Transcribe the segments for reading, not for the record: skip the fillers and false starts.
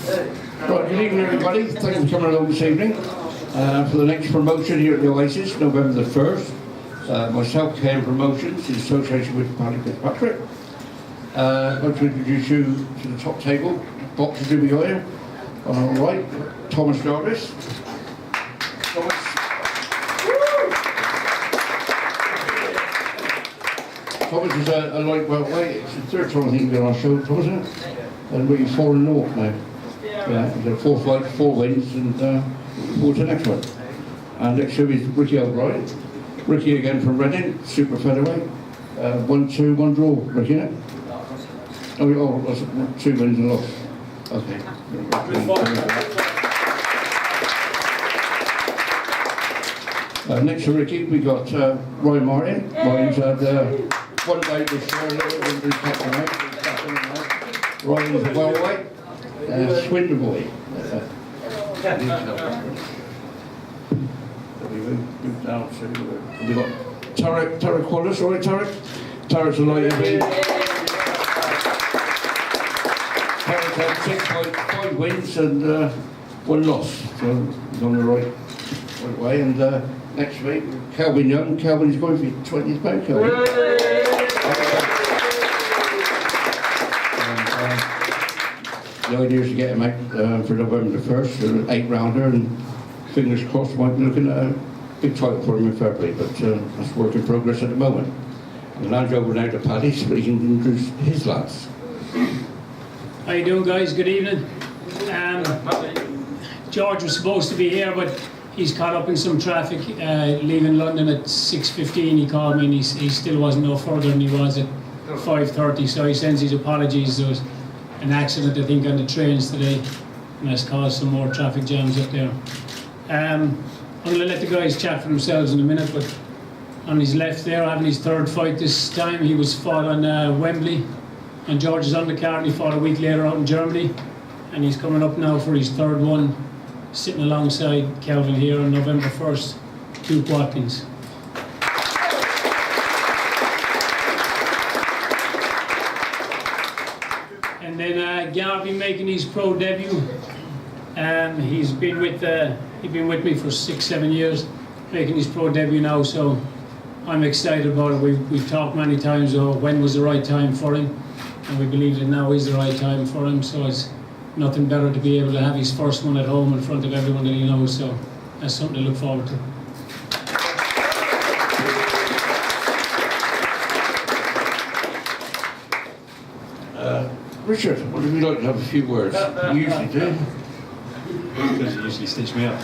Right, good evening everybody. Thank you for coming along this evening. For the next promotion here at the Oasis, November the 1st. Myself, KM Promotions, in association with Paddy Fitzpatrick. I'd like to introduce you to the top table. Boxers will be here. On our right, Thomas Jarvis. Thomas is a light welterweight. It's the third time I think he's been on our show, Thomas, isn't it? And we're 4-0 now. Yeah, he's had 4 fights, 4 wins, and forward to the next one. And next to him is Ricky O'Brien. Ricky again from Reading, super featherweight. 1-2, 1 draw, Ricky, isn't it? Oh, 2 wins and a loss. Okay. Next to Ricky, we got Ryan Martin. Ryan's had 1 day this year, a little bit of captain out. Ryan's a welterweight, Swindon boy. We move down to, we've got Tarek Wallace, alright Tarek? Tarek's a light heavy. Tarek had 5 wins and 1 loss, so he's on the right way. And next week, Kelvin Young. Kelvin is going for your 20th bout, Kelvin. The idea is to get him out for November the 1st, an 8-rounder, and fingers crossed, might be looking at a big title for him in February, but that's work in progress at the moment. I'm going to hand over now to Paddy so he can introduce his lads. How you doing, guys? Good evening. George was supposed to be here, but he's caught up in some traffic, leaving London at 6:15. He called me and he still wasn't no further than he was at 5:30, so he sends his apologies. There was an accident, I think, on the trains today, and has caused some more traffic jams up there. I'm going to let the guys chat for themselves in a minute, but on his left there, having his 3rd fight this time, he was fought on Wembley, and George is on the card. He fought a week later out in Germany, and he's coming up now for his 3rd one, sitting alongside Kelvin here on November 1st, Duke Watkins. And then Garvey making his pro debut. He's been with me for 6-7 years, making his pro debut now, so I'm excited about it. We've talked many times about when was the right time for him, and we believe that now is the right time for him, so it's nothing better to be able to have his first one at home in front of everyone that he knows, so that's something to look forward to. Richard, would you like to have a few words? You usually do. You usually stitch me up.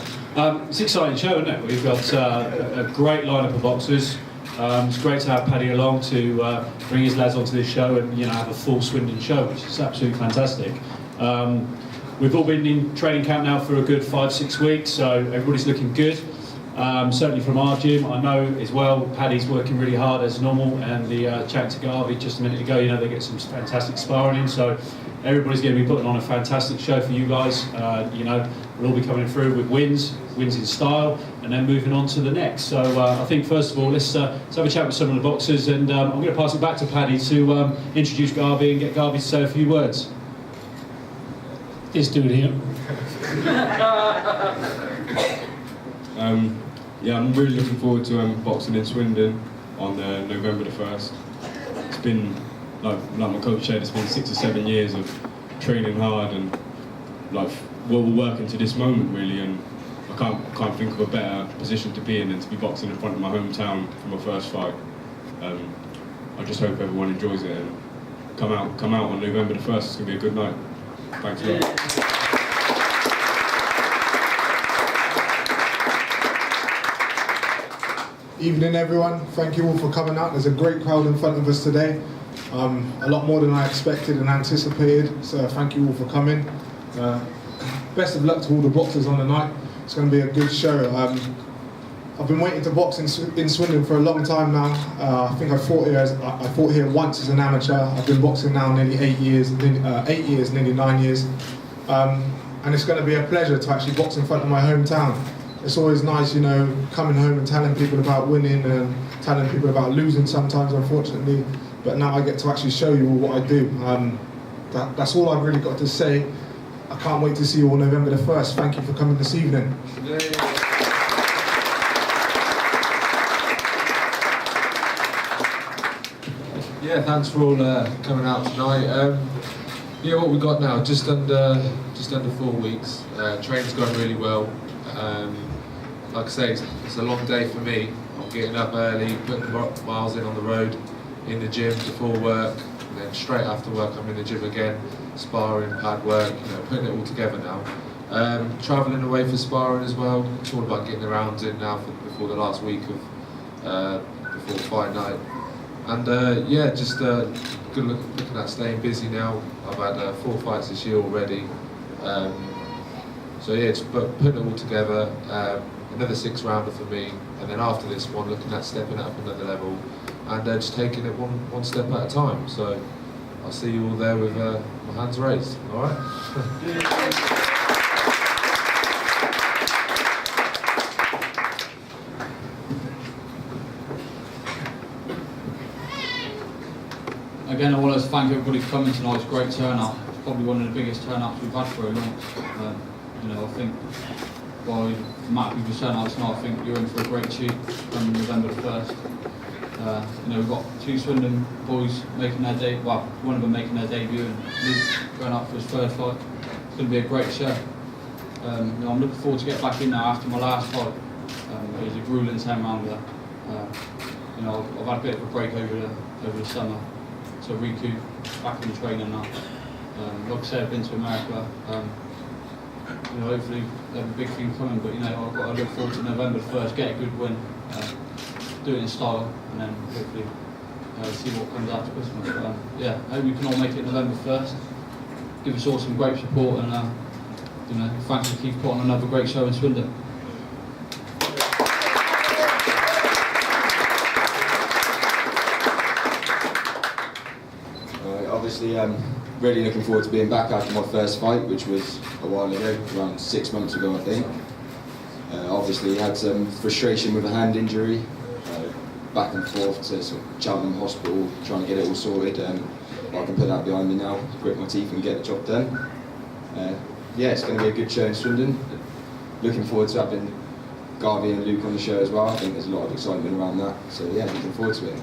It's an exciting show, isn't it? We've got a great lineup of boxers. It's great to have Paddy along to bring his lads onto this show and have a full Swindon show, which is absolutely fantastic. We've all been in training camp now for a good 5-6 weeks, so everybody's looking good. Certainly from our gym, I know as well, Paddy's working really hard as normal, and the chat to Garvey just a minute ago, they get some fantastic sparring in, so everybody's going to be putting on a fantastic show for you guys. We'll all be coming through with wins in style, and then moving on to the next. So I think first of all, let's have a chat with some of the boxers, and I'm going to pass it back to Paddy to introduce Garvey and get Garvey to say a few words. This dude here. I'm really looking forward to boxing in Swindon on November the 1st. It's been, like my coach said, it's been 6 or 7 years of training hard and we're working to this moment really, and I can't think of a better position to be in than to be boxing in front of my hometown for my first fight. I just hope everyone enjoys it and come out on November the 1st. It's going to be a good night. Thanks a lot. Evening everyone, thank you all for coming out. There's a great crowd in front of us today, a lot more than I expected and anticipated, so thank you all for coming. Best of luck to all the boxers on the night. It's going to be a good show. I've been waiting to box in Swindon for a long time now. I think I fought here once as an amateur. I've been boxing now nearly 8 years, nearly 9 years. And it's going to be a pleasure to actually box in front of my hometown. It's always nice, coming home and telling people about winning and telling people about losing sometimes, unfortunately. But now I get to actually show you all what I do. That's all I've really got to say. I can't wait to see you all November the 1st. Thank you for coming this evening. Yeah, thanks for all coming out tonight. Yeah, what we got now? Just under 4 weeks. Training's gone really well. Like I say, it's a long day for me. I'm getting up early, putting miles in on the road, in the gym before work, and then straight after work I'm in the gym again, sparring, pad work, putting it all together now. Travelling away for sparring as well. It's all about getting the rounds in now before the last week of before fight night. And yeah, just looking at staying busy now. I've had 4 fights this year already. So yeah, just putting it all together. Another 6-rounder for me, and then after this one, looking at stepping up another level, and just taking it one step at a time. So I'll see you all there with my hands raised. All right. Again, I want to thank everybody for coming tonight. It's a great turnout. It's probably one of the biggest turnouts we've had for a launch. I think by the amount of people turn out tonight, I think you're in for a great treat on November the 1st. We've got 2 Swindon boys making their debut. Well, one of them making their debut, and Luke going up for his 3rd fight. It's going to be a great show. I'm looking forward to get back in now after my last fight. It was a grueling 10-rounder. I've had a bit of a break over the summer. So recoup, back in training now. Like I said, I've been to America. Hopefully they have a big thing coming, but I've got to look forward to November 1st, get a good win, do it in style, and then hopefully see what comes after Christmas. But, I hope we can all make it November 1st. Give us all some great support, and thanks for keep putting on another great show in Swindon. Obviously, really looking forward to being back after my first fight, which was a while ago, around 6 months ago I think. Obviously had some frustration with a hand injury, back and forth to sort of Cheltenham Hospital, trying to get it all sorted. But I can put that behind me now, grit my teeth and get the job done. Yeah, it's going to be a good show in Swindon. Looking forward to having Garvey and Luke on the show as well. I think there's a lot of excitement around that, so yeah, looking forward to it.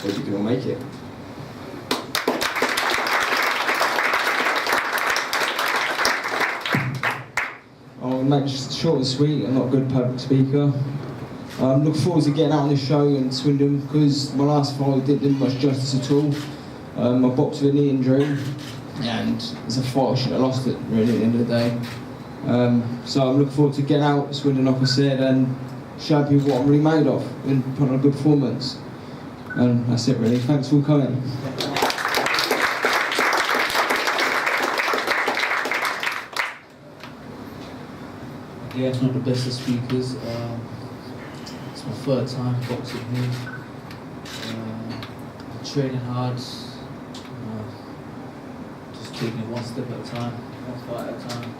Hope you can all make it. I'll make it short and sweet. I'm not a good public speaker. I'm looking forward to getting out on the show in Swindon because my last fight didn't do much justice at all. I boxed with a knee injury and it's a fight I should have lost it really at the end of the day. So I'm looking forward to getting out to Swindon, like I said, and show people what I'm really made of and put on a good performance. And that's it really. Thanks for coming. Yeah, it's not the best of speakers. It's my 3rd time boxing here. Training hard, just taking it one step at a time, one fight at a time.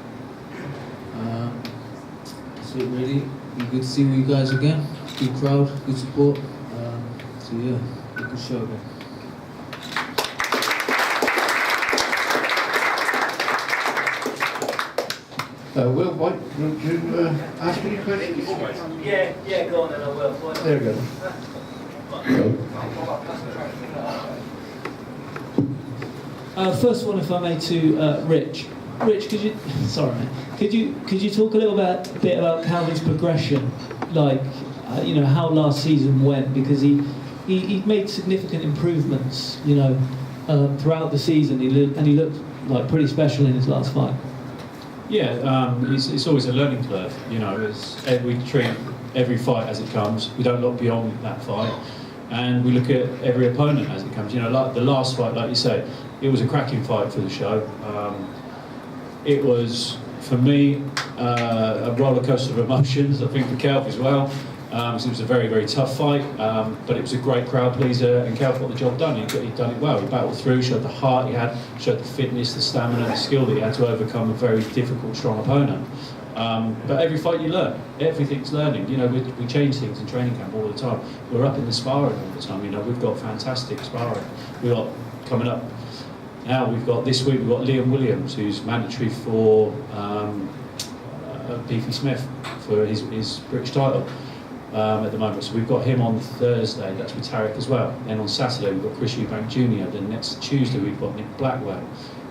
That's it really. Be good to see you guys again. Good crowd, good support. So yeah, good show again. Will, White, want to ask any questions? Yeah, go on then, I will. There we go. First one, if I may, to Rich. Rich, could you talk a little bit about Kelvin's progression, like how last season went, because he made significant improvements, throughout the season. He looked like pretty special in his last fight. Yeah, it's always a learning curve. We treat every fight as it comes. We don't look beyond that fight, and we look at every opponent as it comes. Like the last fight, like you say, it was a cracking fight for the show. It was, for me, a roller coaster of emotions. I think for Kelv as well. So it was a very, very tough fight, but it was a great crowd pleaser, and Kelv got the job done. He'd done it well. He battled through, showed the heart he had, showed the fitness, the stamina, the skill that he had to overcome a very difficult, strong opponent. But every fight you learn. Everything's learning. We change things in training camp all the time. We're up in the sparring all the time. We've got fantastic sparring. We've got coming up Now this week we've got Liam Williams, who's mandatory for Beefy Smith for his British title at the moment. So we've got him on Thursday, that's with Tarek as well. Then on Saturday we've got Chris Eubank Jr. Then next Tuesday we've got Nick Blackwell.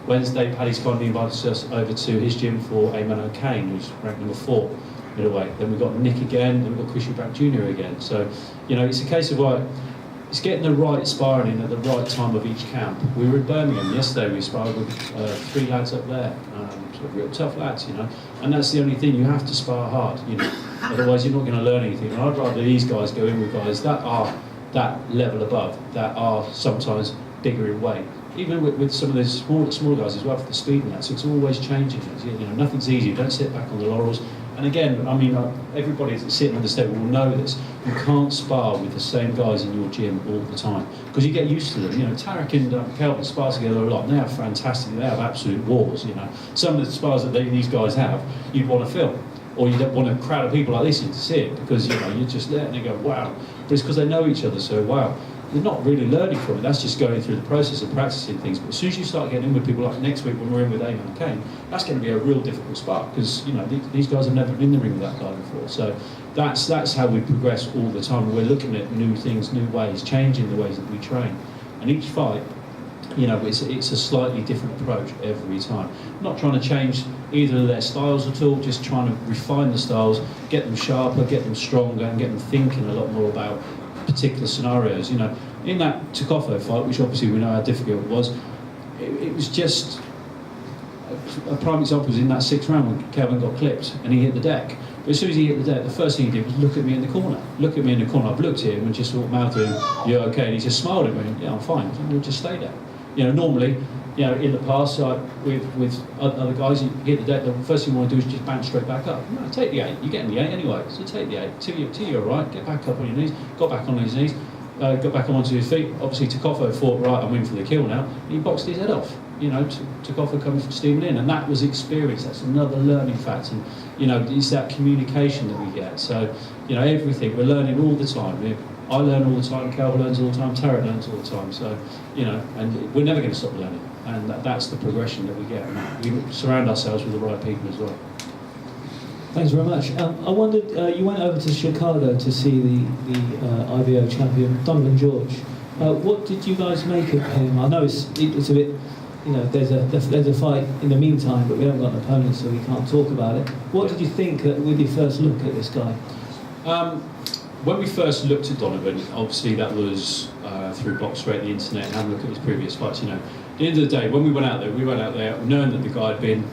Wednesday, Paddy's kindly invited us over to his gym for Eamon O'Kane, who's ranked number 4 middleweight. Then we've got Nick again, then we've got Chris Eubank Jr. again. So, it's a case of it's getting the right sparring in at the right time of each camp. We were in Birmingham yesterday, we sparred with 3 lads up there, sort of real tough lads, and that's the only thing, you have to spar hard, otherwise you're not going to learn anything. And I'd rather these guys go in with guys that are that level above, that are sometimes bigger in weight. Even with some of the smaller guys as well, for the speed and that, so it's always changing. Nothing's easy, don't sit back on the laurels. And again, everybody that's sitting on this table will know this. You can't spar with the same guys in your gym all the time because you get used to them. Tarek and Kelvin spar together a lot, and they have fantastic. They have absolute wars. Some of the spars that these guys have, you'd want to film, or you don't want a crowd of people like this in to see it because you're just there and they go wow. But it's because they know each other so well. They're not really learning from it, that's just going through the process of practicing things. But as soon as you start getting in with people, like next week when we're in with Eamon O'Kane, that's going to be a real difficult spot because these guys have never been in the ring with that guy before. So that's how we progress all the time. We're looking at new things, new ways, changing the ways that we train. And each fight, it's a slightly different approach every time. Not trying to change either of their styles at all, just trying to refine the styles, get them sharper, get them stronger, and get them thinking a lot more about particular scenarios. In that Tokofo fight, which obviously we know how difficult it was, it was just a prime example was in that 6th round when Kelvin got clipped and he hit the deck. But as soon as he hit the deck, the first thing he did was look at me in the corner. I've looked at him and just sort of mouthed to him, "You're okay?" And he just smiled at me. "Yeah, I'm fine." And we'll just stay there. Normally, in the past, with other guys, you hit the deck, the first thing you want to do is just bounce straight back up. No, take the 8. You're getting the 8 anyway, so take the 8 till you're all right. Get back up on your knees. Got back on his knees. Got back onto his feet. Obviously, Tokofo thought, right, I'm in for the kill now. And he boxed his head off. Tokofo comes from steaming in, and that was experience. That's another learning factor. And it's that communication that we get. So, everything we're learning all the time. I learn all the time. Kelvin learns all the time. Tarek learns all the time. So, and we're never going to stop learning. And that's the progression that we get. And we surround ourselves with the right people as well. Thanks very much. I wondered, you went over to Chicago to see the IBO champion, Donovan George. What did you guys make of him? I know it's a bit, there's a fight in the meantime, but we haven't got an opponent, so we can't talk about it. What did you think with your first look at this guy? When we first looked at Donovan, obviously that was through Box Rate, the internet, and having a look at his previous fights. At the end of the day, when we went out there knowing that the guy had been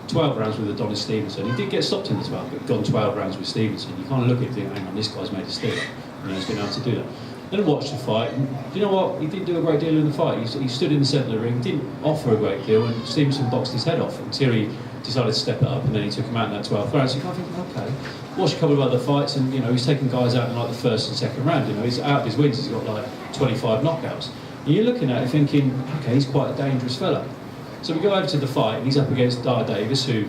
12 rounds with Adonis Stevenson. He did get stopped in the 12, but gone 12 rounds with Stevenson. You kind of look at it and think, hang on, this guy's made a stick. He's been able to do that. Then I watched the fight, and do you know what? He didn't do a great deal in the fight. He stood in the centre of the ring, didn't offer a great deal, and Stevenson boxed his head off until he decided to step it up, and then he took him out in that 12th round. So you kind of think, okay. Watched a couple of other fights, and he's taking guys out in like the first and second round. He's out of his wins, he's got like 25 knockouts. And you're looking at it thinking, okay, he's quite a dangerous fella. So we go over to the fight, and he's up against Dara Davis, who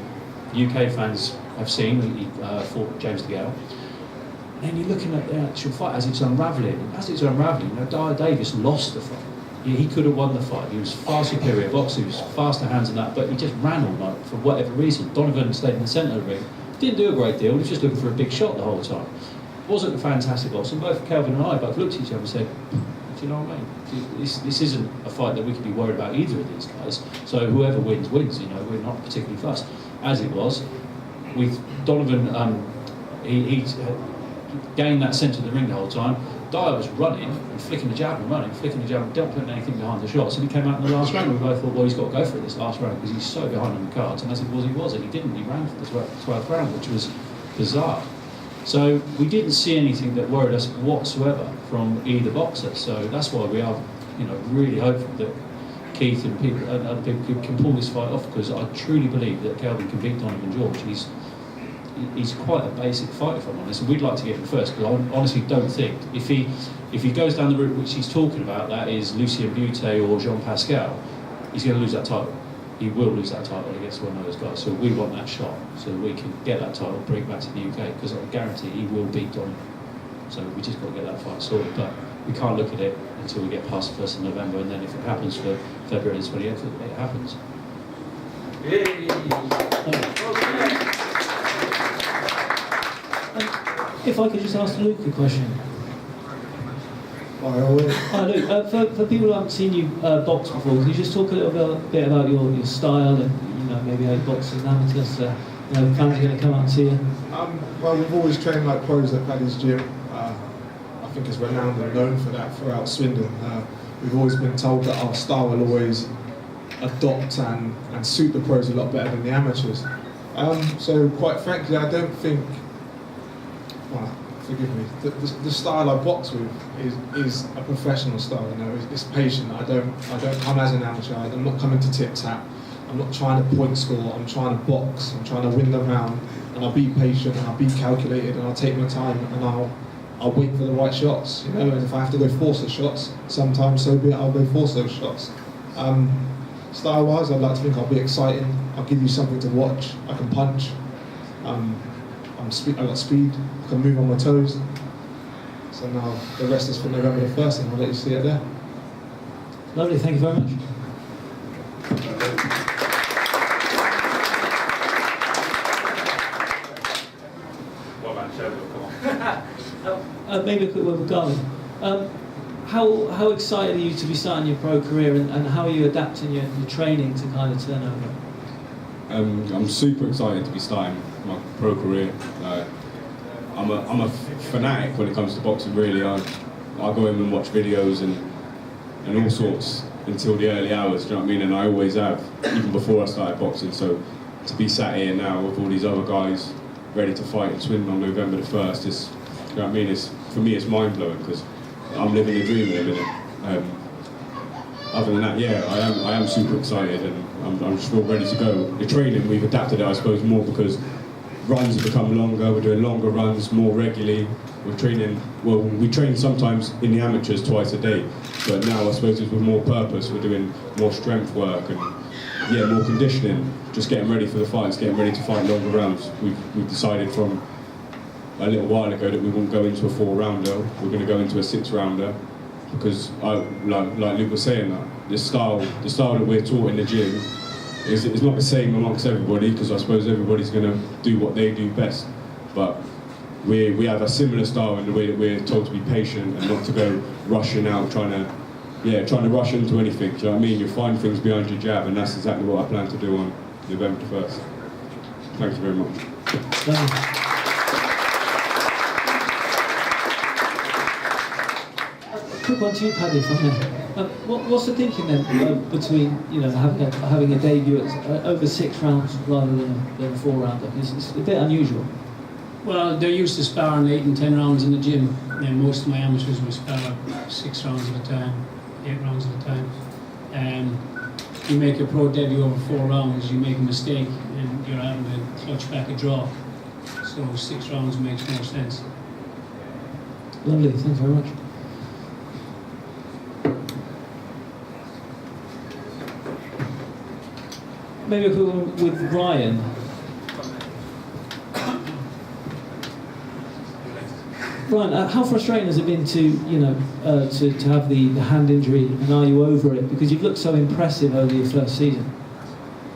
UK fans have seen. He fought James DeGale. And then you're looking at the actual fight as it's unravelling. Dara Davis lost the fight. He could have won the fight. He was far superior boxer, he was faster hands than that, but he just ran all night for whatever reason. Donovan stayed in the centre of the ring. Didn't do a great deal, he was just looking for a big shot the whole time. Wasn't a fantastic box, and both Kelvin and I both looked at each other and said, do you know what I mean? This isn't a fight that we could be worried about either of these guys. So whoever wins, wins. We're not particularly fussed. As it was, with Donovan, he gained that centre of the ring the whole time. Dyer was running and flicking the jab and running, flicking the jab and don't put anything behind the shots. And he came out in the last round. We both thought, well, he's got to go for it this last round because he's so behind on the cards. And as it was, he was. And he didn't. He ran for the 12th round, which was bizarre. So we didn't see anything that worried us whatsoever from either boxer. So that's why we are, really hopeful that Keith and other people can pull this fight off, because I truly believe that Kelvin can beat Donovan George. He's quite a basic fighter, if I'm honest, and we'd like to get him first, because I honestly don't think if he goes down the route which he's talking about, that is Lucien Butte or Jean Pascal, he's going to lose that title. He will lose that title against one of those guys. So we want that shot so that we can get that title, bring it back to the UK, because I guarantee he will beat Donovan. So we just got to get that fight sorted. But we can't look at it until we get past the 1st of November, and then if it happens for February the 28th, it happens. If I could just ask Luke a question. Luke, for people who haven't seen you box before, can you just talk a little bit about your style and maybe how you box as an amateur? So, fans are going to come out and see you. Well, we've always trained like pros at Paddy's gym. I think it's renowned and known for that throughout Swindon. We've always been told that our style will always adopt and suit the pros a lot better than the amateurs. So quite frankly, I don't think, well, forgive me, the style I box with is a professional style. It's patient. I don't come as an amateur. I'm not coming to tip tap. I'm not trying to point score. I'm trying to box. I'm trying to win the round, and I'll be patient and I'll be calculated and I'll take my time and I'll wait for the right shots. And if I have to go force the shots, sometimes so be it. I'll go force those shots. Style-wise, I'd like to think I'll be exciting. I'll give you something to watch. I can punch. I've got speed. I can move on my toes. So now the rest is for November the 1st, and I'll let you see it there. Lovely, thank you very much. Maybe a quick word with Garvin. How excited are you to be starting your pro career, and how are you adapting your training to kind of turn over? I'm super excited to be starting my pro career. I'm a fanatic when it comes to boxing. Really, I go in and watch videos and all sorts until the early hours. Do you know what I mean? And I always have, even before I started boxing. So to be sat here now with all these other guys ready to fight in Swindon on November the 1st is, you know what I mean? For me, it's mind blowing because I'm living the dream at the minute. Other than that, yeah, I am super excited and I'm just all ready to go. The training, we've adapted it, I suppose, more because runs have become longer. We're doing longer runs more regularly. We train sometimes in the amateurs twice a day, but now I suppose it's with more purpose. We're doing more strength work and more conditioning, just getting ready for the fights, getting ready to fight longer rounds. We've decided from a little while ago that we won't go into a 4-rounder. We're going to go into a 6-rounder because, like Luke was saying, the style that we're taught in the gym is not the same amongst everybody, because I suppose everybody's going to do what they do best. But we have a similar style in the way that we're told to be patient and not to go rushing out, trying to rush into anything. Do you know what I mean? You find things behind your jab, and that's exactly what I plan to do on November the 1st. Thank you very much. Quick one to you, Paddy, if I may. What's the thinking then between having a debut at over 6 rounds rather than a 4-rounder? It's a bit unusual. Well, they're used to sparring 8 and 10 rounds in the gym, and most of my amateurs will spar 6 rounds at a time, 8 rounds at a time. You make a pro debut over 4 rounds, you make a mistake, and you're having to clutch back a draw. So 6 rounds makes more sense. Lovely, thanks very much. Maybe a quick one with Ryan. Ryan, how frustrating has it been to have the hand injury, and are you over it? Because you've looked so impressive over your first season.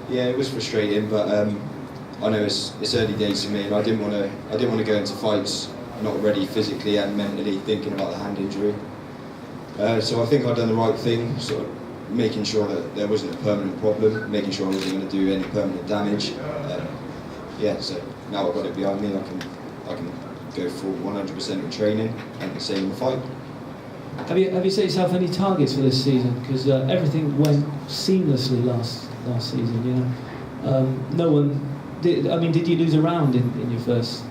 Yeah, it was frustrating, but I know it's early days for me, and I didn't want to go into fights not ready physically and mentally, thinking about the hand injury. So I think I've done the right thing, sort of making sure that there wasn't a permanent problem, making sure I wasn't going to do any permanent damage. So now I've got it behind me, I can go full 100% in training and the same in the fight. Have you set yourself any targets for this season? Because everything went seamlessly last season. No one did. I mean, did you lose a round in your first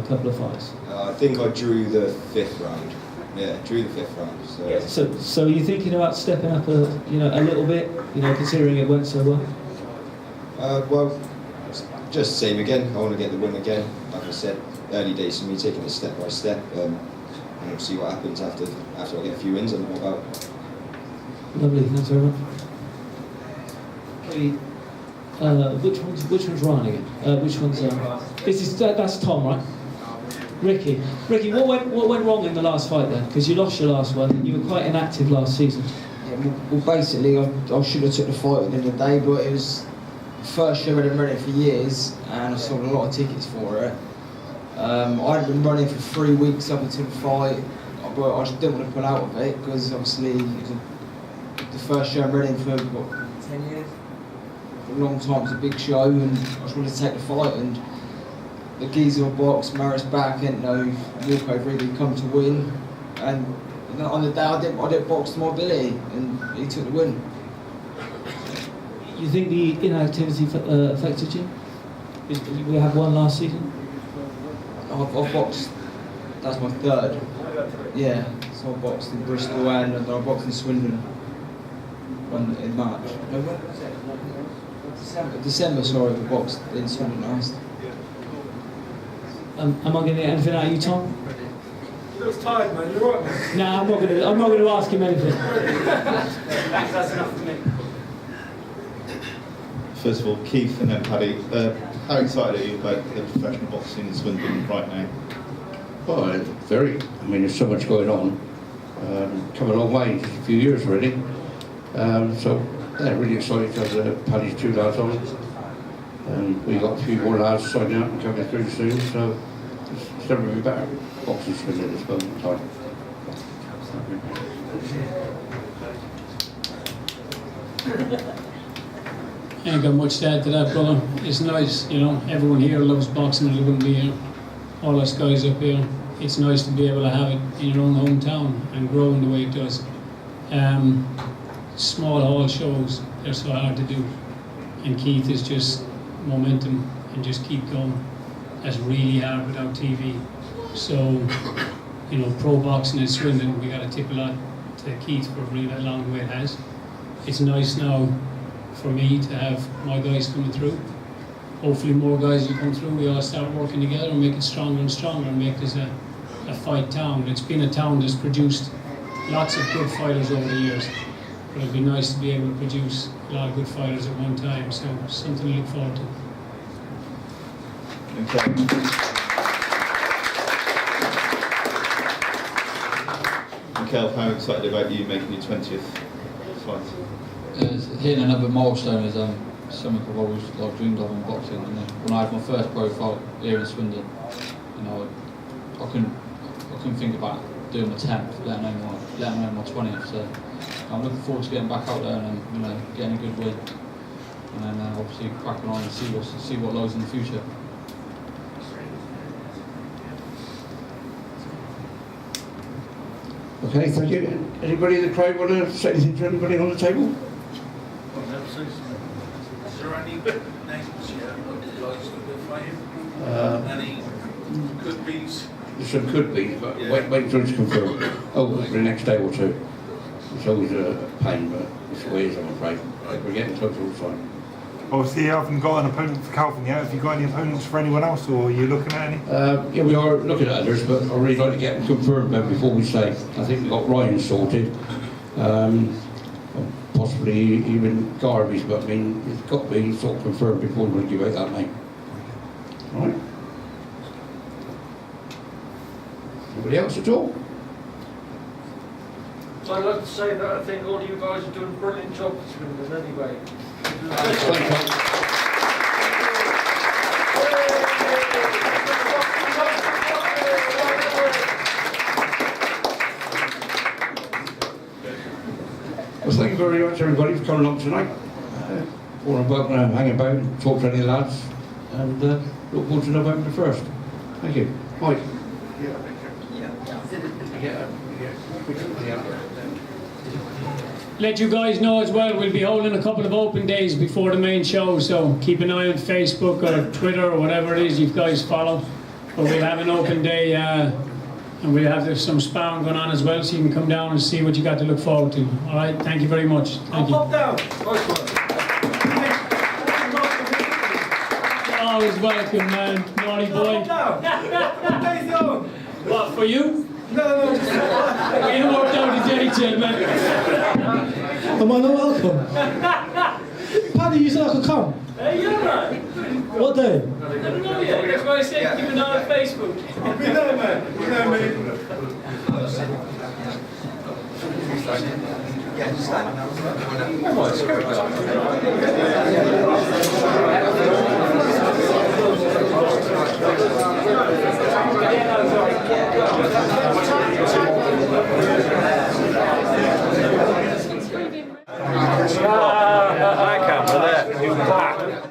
couple of fights? I think I drew the 5th round. Yeah, drew the 5th round. So are you thinking about stepping up a little bit? Considering it went so well. Well, just same again. I want to get the win again. Like I said, early days for me, taking it step by step, and we'll see what happens after I get a few wins under my belt. Lovely, thanks very much. Which one's Ryan again? Which one's that's Tom, right? Ricky, what went wrong in the last fight then? Because you lost your last one, and you were quite inactive last season. Yeah, well, basically, I should have took the fight within the day, but it was the first show I'd been running for years, and I sold a lot of tickets for it. I'd been running for 3 weeks up until the fight, but I just didn't want to pull out of it, because obviously it was the first show I'm running for, what, 10 years? For a long time, it was a big show, and I just wanted to take the fight, and the geezer box, Maris back, and no walkover, really come to win. And on the day I didn't box to my ability, and he took the win. You think the inactivity affected you? We had one last season. I've boxed. That's my third. Yeah, so I boxed in Bristol and I boxed in Swindon. One in March. No, when was it? December. Sorry, we boxed in Swindon last. Am I going to get anything out of you, Tom? He looks tired, man. You're right, man. No, I'm not going to ask him anything. That's enough for me. First of all, Keith and then Paddy, how excited are you about the professional boxing in Swindon right now? Well, very. I mean, there's so much going on. Come a long way, just a few years already. So, yeah, really excited to have Paddy's 2 lads on. And we've got a few more lads signing up and coming through soon, so it's never been better. Boxing Swindon at this moment in time. I ain't got much to add to that, brother. It's nice, you know, everyone here loves boxing, and it wouldn't be all us guys up here. It's nice to be able to have it in your own hometown and growing the way it does. Small hall shows, they're so hard to do. And Keith is just momentum and just keep going. That's really hard without TV. So, you know, pro boxing in Swindon, we got to tip a lot to Keith for bringing that along the way it has. It's nice now for me to have my guys coming through. Hopefully more guys will come through, we all start working together and make it stronger and stronger and make this a fight town. It's been a town that's produced lots of good fighters over the years. But it'd be nice to be able to produce a lot of good fighters at one time, so something to look forward to. And Kelv, how excited about you making your 20th fight? Hitting another milestone is something I've always dreamed of in boxing. And when I had my first pro fight here in Swindon, you know, I couldn't think about doing my 10th, let alone my 20th. So I'm looking forward to getting back out there and you know, getting a good win, and then obviously cracking on and see what lies in the future. Okay, thank you. Anybody in the crowd want to say anything to anybody on the table? Is there any names here of guys that are fighting? Any could-be's? There's some could-be's, but Yeah. wait until it's confirmed. Oh, for the next day or two. It's always a pain, but it's the way it is, I'm afraid. We're getting close all the time. Obviously, you haven't got an opponent for Kelvin yet. Have you got any opponents for anyone else, or are you looking at any? Yeah, we are looking at others, but I'd really like to get them confirmed before we say. I think we've got Ryan sorted. Possibly even Garvey's, but I mean, it's got to be sort of confirmed before we give out that name. All right? Anybody else at all? So I'd like to say that I think all you guys are doing a brilliant job for Swindon anyway. Well, thank you very much, everybody, for coming along tonight. More about hang about and talk to any lads, and look forward to November the 1st. Thank you. Mike. Let you guys know as well, we'll be holding a couple of open days before the main show, so keep an eye on Facebook or Twitter or whatever it is you guys follow. But we'll have an open day and we'll have some sparring going on as well, so you can come down and see what you got to look forward to. All right, thank you very much. Thank you. Pop down. Nice one. Always welcome, man. Naughty boy. No. What, for you? No. You worked out the JJ, man. Am I not welcome? Paddy, you said I could come. Hey, yeah, man. What day? I don't know yet. That's why I said keep an eye on Facebook. Yeah.